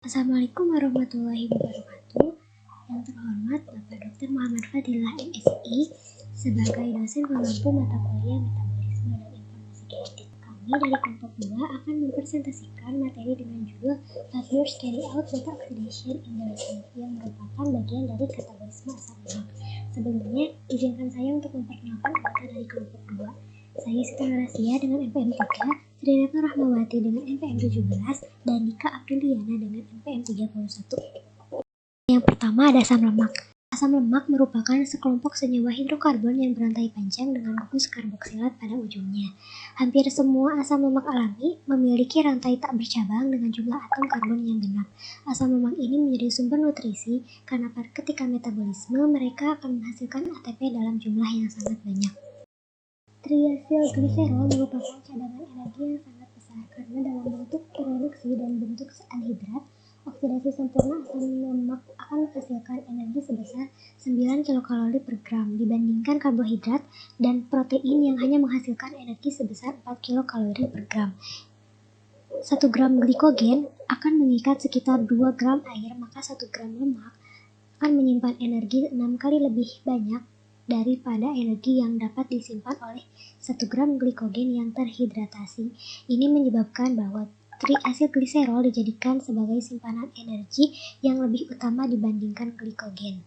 Assalamualaikum warahmatullahi wabarakatuh. Yang terhormat Bapak Dr. Muhammad Fadilah MSI sebagai dosen pengampu mata kuliah Metabolisme dan Informasi Genetik. Kami dari kelompok 2 akan mempresentasikan materi dengan judul Factors Carry Out Beta Oxidation in the Liver yang merupakan bagian dari katabolisme asam lemak. Sebelumnya, izinkan saya untuk memperkenalkan anggota dari kelompok 2. Saya Siti Nurasia dengan NPM 3, Trinata Rahmawati dengan NPM 17, dan Dika Apriliana dengan NPM 31. Yang pertama ada asam lemak. Asam lemak merupakan sekelompok senyawa hidrokarbon yang berantai panjang dengan gugus karboksilat pada ujungnya. Hampir semua asam lemak alami memiliki rantai tak bercabang dengan jumlah atom karbon yang genap. Asam lemak ini menjadi sumber nutrisi karena ketika metabolisme mereka akan menghasilkan ATP dalam jumlah yang sangat banyak. Triacylglycerol merupakan cadangan energi yang sangat besar karena dalam bentuk reduksi dan bentuk anhidrat, oksidasi sempurna asam lemak akan menghasilkan energi sebesar 9 kilokalori per gram dibandingkan karbohidrat dan protein yang hanya menghasilkan energi sebesar 4 kilokalori per gram. 1 gram glikogen akan mengikat sekitar 2 gram air, maka 1 gram lemak akan menyimpan energi 6 kali lebih banyak daripada energi yang dapat disimpan oleh 1 gram glikogen yang terhidratasi. Ini menyebabkan bahwa triacylglycerol dijadikan sebagai simpanan energi yang lebih utama dibandingkan glikogen.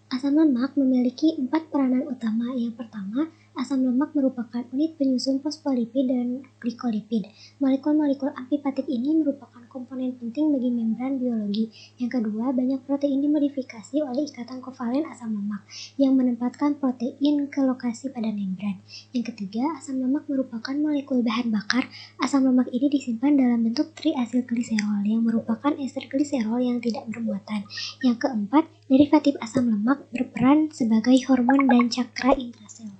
Asam lemak memiliki 4 peranan utama. Yang pertama, asam lemak merupakan unit penyusun fosfolipid dan glikolipid. Molekul-molekul amfipatik ini merupakan komponen penting bagi membran biologi. Yang kedua, banyak protein dimodifikasi oleh ikatan kovalen asam lemak yang menempatkan protein ke lokasi pada membran. Yang ketiga, asam lemak merupakan molekul bahan bakar. Asam lemak ini disimpan dalam bentuk triacylglycerol yang merupakan ester gliserol yang tidak bermuatan. Yang keempat, derivatif asam lemak berperan sebagai hormon dan cakra intrasel.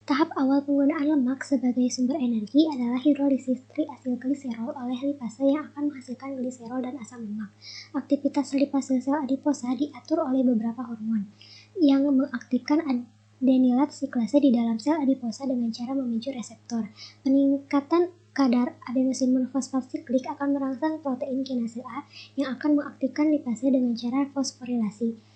Tahap awal penggunaan lemak sebagai sumber energi adalah hidrolisis triacylglycerol oleh lipase yang akan menghasilkan gliserol dan asam lemak. Aktivitas lipase sel adiposa diatur oleh beberapa hormon yang mengaktifkan adenilat siklase di dalam sel adiposa dengan cara memicu reseptor. Peningkatan kadar adenosin monofosfat siklik akan merangsang protein kinase A yang akan mengaktifkan lipase dengan cara fosforilasi.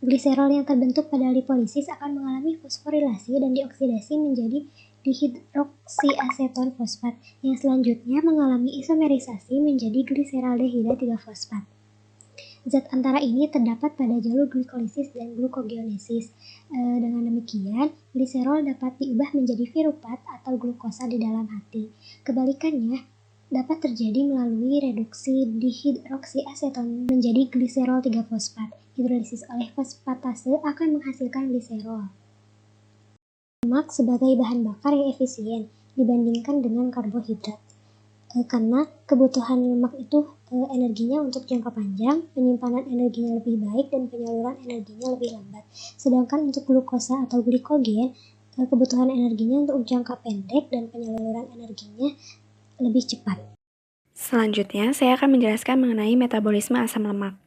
Gliserol yang terbentuk pada lipolisis akan mengalami fosforilasi dan dioksidasi menjadi dihidroksiaseton fosfat, yang selanjutnya mengalami isomerisasi menjadi gliseraldehida 3-fosfat. Zat antara ini terdapat pada jalur glikolisis dan glukogenesis. Dengan demikian, gliserol dapat diubah menjadi piruvat atau glukosa di dalam hati. Kebalikannya, dapat terjadi melalui reduksi dihidroksiaseton menjadi gliserol 3-fosfat. Hidrolisis oleh fosfatase akan menghasilkan gliserol. Lemak sebagai bahan bakar yang efisien dibandingkan dengan karbohidrat. Karena kebutuhan lemak itu energinya untuk jangka panjang, penyimpanan energinya lebih baik, dan penyaluran energinya lebih lambat. Sedangkan untuk glukosa atau glikogen, kebutuhan energinya untuk jangka pendek dan penyaluran energinya lebih cepat. Selanjutnya, saya akan menjelaskan mengenai metabolisme asam lemak.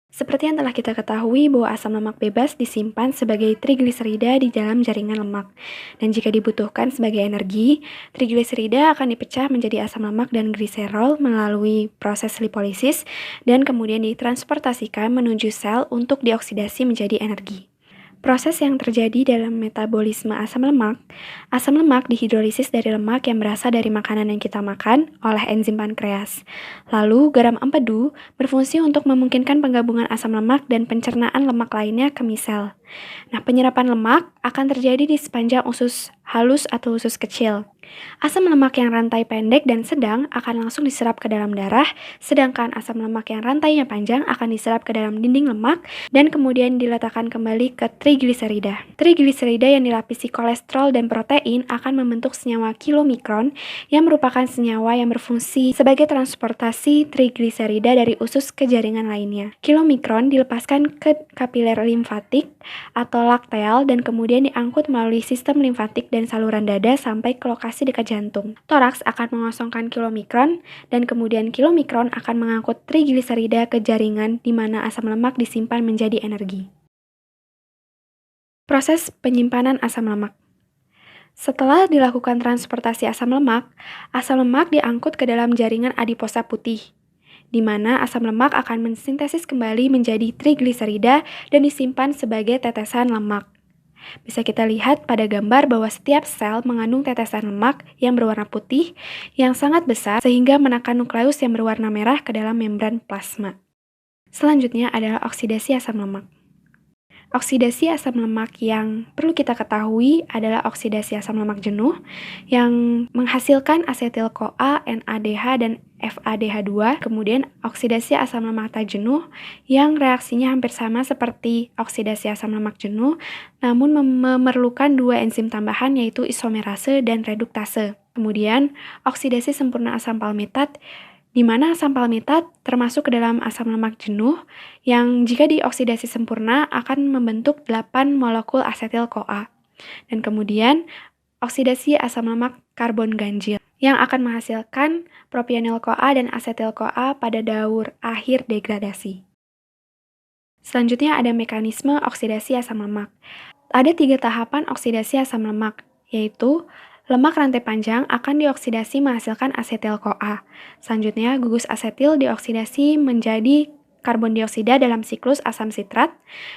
Seperti yang telah kita ketahui bahwa asam lemak bebas disimpan sebagai trigliserida di dalam jaringan lemak. Dan jika dibutuhkan sebagai energi, trigliserida akan dipecah menjadi asam lemak dan gliserol melalui proses lipolisis dan kemudian ditransportasikan menuju sel untuk dioksidasi menjadi energi. Proses yang terjadi dalam metabolisme asam lemak dihidrolisis dari lemak yang berasal dari makanan yang kita makan oleh enzim pankreas. Lalu, garam empedu berfungsi untuk memungkinkan penggabungan asam lemak dan pencernaan lemak lainnya ke misel. Nah, penyerapan lemak akan terjadi di sepanjang usus halus atau usus kecil. Asam lemak yang rantai pendek dan sedang akan langsung diserap ke dalam darah, sedangkan asam lemak yang rantainya panjang akan diserap ke dalam dinding lemak dan kemudian diletakkan kembali ke trigliserida. Trigliserida yang dilapisi kolesterol dan protein akan membentuk senyawa kilomikron yang merupakan senyawa yang berfungsi sebagai transportasi trigliserida dari usus ke jaringan lainnya. Kilomikron dilepaskan ke kapiler limfatik atau lakteal dan kemudian diangkut melalui sistem limfatik dan saluran dada sampai ke lokasi dekat jantung. Toraks akan mengosongkan kilomikron dan kemudian kilomikron akan mengangkut trigliserida ke jaringan di mana asam lemak disimpan menjadi energi. Proses penyimpanan asam lemak. Setelah dilakukan transportasi asam lemak diangkut ke dalam jaringan adiposa putih. di mana asam lemak akan mensintesis kembali menjadi trigliserida dan disimpan sebagai tetesan lemak. Bisa kita lihat pada gambar bahwa setiap sel mengandung tetesan lemak yang berwarna putih yang sangat besar sehingga menekan nukleus yang berwarna merah ke dalam membran plasma. Selanjutnya adalah oksidasi asam lemak. Oksidasi asam lemak yang perlu kita ketahui adalah oksidasi asam lemak jenuh yang menghasilkan asetil-CoA, NADH, dan FADH2. Kemudian oksidasi asam lemak tak jenuh yang reaksinya hampir sama seperti oksidasi asam lemak jenuh, namun memerlukan dua enzim tambahan yaitu isomerase dan reduktase. Kemudian oksidasi sempurna asam palmitat di mana asam palmitat termasuk ke dalam asam lemak jenuh yang jika dioksidasi sempurna akan membentuk 8 molekul asetil-CoA. Dan kemudian oksidasi asam lemak karbon ganjil yang akan menghasilkan propionyl-CoA dan asetil-CoA pada daur akhir degradasi. Selanjutnya ada mekanisme oksidasi asam lemak. Ada 3 tahapan oksidasi asam lemak, yaitu lemak rantai panjang akan dioksidasi menghasilkan asetil-CoA. Selanjutnya, gugus asetil dioksidasi menjadi karbon dioksida dalam siklus asam sitrat.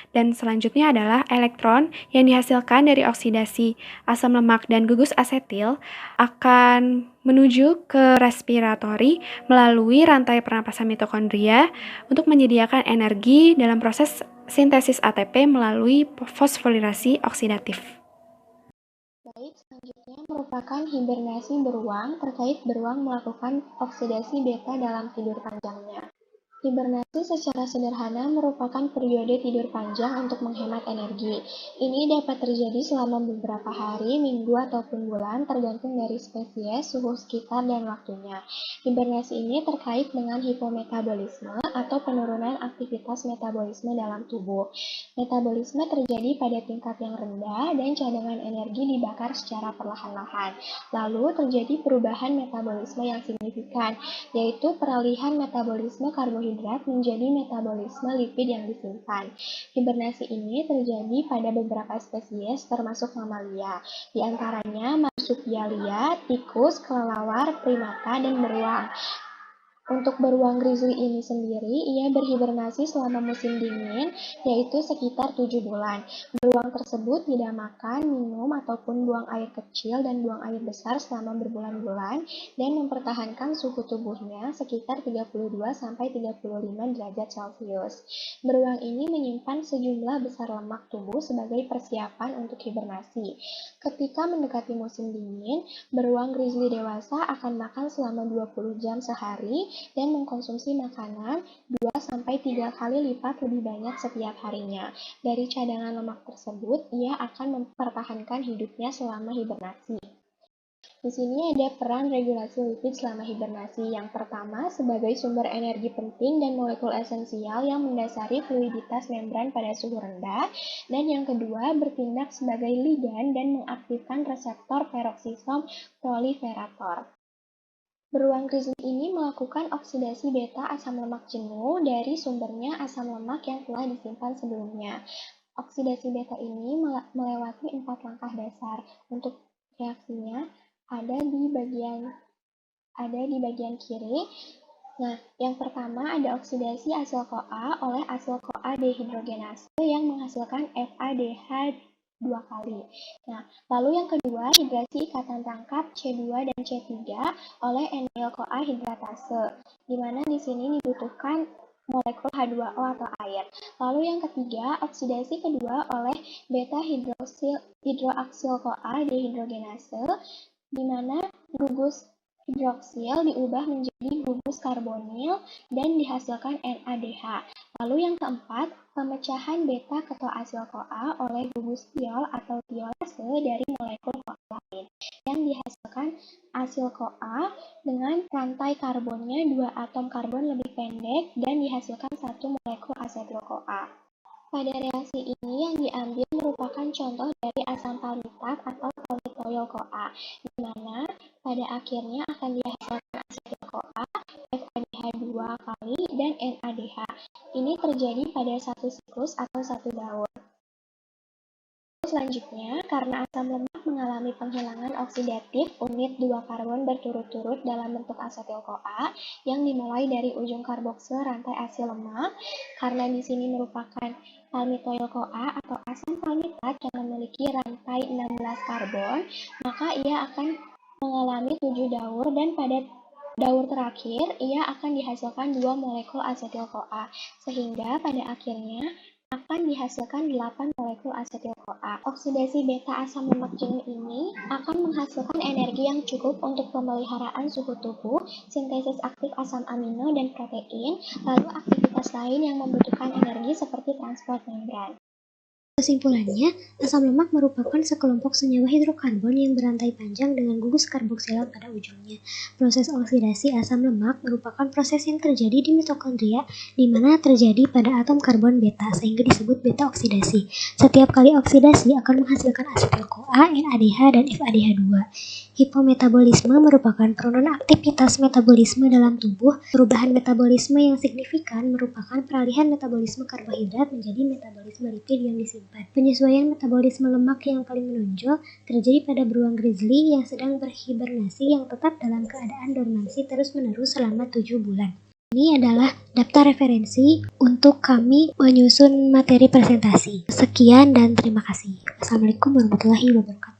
Dan selanjutnya adalah elektron yang dihasilkan dari oksidasi asam lemak dan gugus asetil akan menuju ke respiratori melalui rantai pernapasan mitokondria untuk menyediakan energi dalam proses sintesis ATP melalui fosforilasi oksidatif. Baik, selanjutnya merupakan hibernasi beruang terkait beruang melakukan oksidasi beta dalam tidur panjangnya. Hibernasi secara sederhana merupakan periode tidur panjang untuk menghemat energi. Ini dapat terjadi selama beberapa hari, minggu, ataupun bulan, tergantung dari spesies, suhu sekitar, dan waktunya. Hibernasi ini terkait dengan hipometabolisme atau penurunan aktivitas metabolisme dalam tubuh. Metabolisme terjadi pada tingkat yang rendah dan cadangan energi dibakar secara perlahan-lahan. Lalu terjadi perubahan metabolisme yang signifikan, yaitu peralihan metabolisme karbohidrat menjadi metabolisme lipid yang disimpan. Hibernasi ini terjadi pada beberapa spesies termasuk mamalia, di antaranya marsupialia, tikus, kelelawar, primata, dan beruang. Untuk beruang grizzly ini sendiri, ia berhibernasi selama musim dingin, yaitu sekitar 7 bulan. Beruang tersebut tidak makan, minum, ataupun buang air kecil dan buang air besar selama berbulan-bulan dan mempertahankan suhu tubuhnya sekitar 32-35 derajat Celcius. Beruang ini menyimpan sejumlah besar lemak tubuh sebagai persiapan untuk hibernasi. Ketika mendekati musim dingin, beruang grizzly dewasa akan makan selama 20 jam sehari dan mengkonsumsi makanan 2-3 kali lipat lebih banyak setiap harinya. Dari cadangan lemak tersebut, ia akan mempertahankan hidupnya selama hibernasi. Di sini ada peran regulasi lipid selama hibernasi. Yang pertama, sebagai sumber energi penting dan molekul esensial yang mendasari fluiditas membran pada suhu rendah. Dan yang kedua, bertindak sebagai ligan dan mengaktifkan reseptor peroksisom proliferator. Beruang grizzly ini melakukan oksidasi beta asam lemak jenuh dari sumbernya asam lemak yang telah disimpan sebelumnya. Oksidasi beta ini melewati 4 langkah dasar. Untuk reaksinya ada di bagian kiri. Nah, yang pertama ada oksidasi asil-CoA oleh asil-CoA dehidrogenase yang menghasilkan FADH 2 kali. Nah, lalu yang kedua, hidrasi ikatan tangkap C2 dan C3 oleh enyl-CoA hidratase, di mana di sini dibutuhkan molekul H2O atau air. Lalu yang ketiga, oksidasi kedua oleh beta-hidroaksil-CoA dehidrogenase, di mana gugus hidroksil diubah menjadi gugus karbonil dan dihasilkan NADH. Lalu yang keempat, pemecahan beta-ketoasil-CoA oleh gugus tiol atau tiolase dari molekul CoA lain yang dihasilkan asil-CoA dengan rantai karbonnya 2 atom karbon lebih pendek dan dihasilkan 1 molekul asetil-CoA. Pada reaksi ini yang diambil merupakan contoh dari asam palmitat atau palmitoyl-CoA, di mana pada akhirnya akan dihasilkan asetil-CoA, FADH2 kali, dan NADH. Ini terjadi pada satu siklus atau satu daur. Selanjutnya, karena asam lemak mengalami penghilangan oksidatif unit 2 karbon berturut-turut dalam bentuk asetil-CoA yang dimulai dari ujung karboksil rantai asil lemak, karena di sini merupakan palmitoyl-CoA atau asam palmitat yang memiliki rantai 16 karbon, maka ia akan mengalami 7 daur dan pada daur terakhir ia akan dihasilkan 2 molekul asetil-CoA, sehingga pada akhirnya akan dihasilkan 8 molekul asetil-CoA. Oksidasi beta asam lemak jenuh ini akan menghasilkan energi yang cukup untuk pemeliharaan suhu tubuh, sintesis aktif asam amino dan protein, lalu aktivitas lain yang membutuhkan energi seperti transport membran. Kesimpulannya, asam lemak merupakan sekelompok senyawa hidrokarbon yang berantai panjang dengan gugus karboksila pada ujungnya. Proses oksidasi asam lemak merupakan proses yang terjadi di mitokondria, di mana terjadi pada atom karbon beta, sehingga disebut beta oksidasi. Setiap kali oksidasi akan menghasilkan asetil-CoA, NADH, dan FADH2. Hipometabolisme merupakan penurunan aktivitas metabolisme dalam tubuh. Perubahan metabolisme yang signifikan merupakan peralihan metabolisme karbohidrat menjadi metabolisme lipid yang disimpan. Penyesuaian metabolisme lemak yang paling menonjol terjadi pada beruang grizzly yang sedang berhibernasi yang tetap dalam keadaan dormansi terus-menerus selama 7 bulan. Ini adalah daftar referensi untuk kami menyusun materi presentasi. Sekian dan terima kasih. Assalamualaikum warahmatullahi wabarakatuh.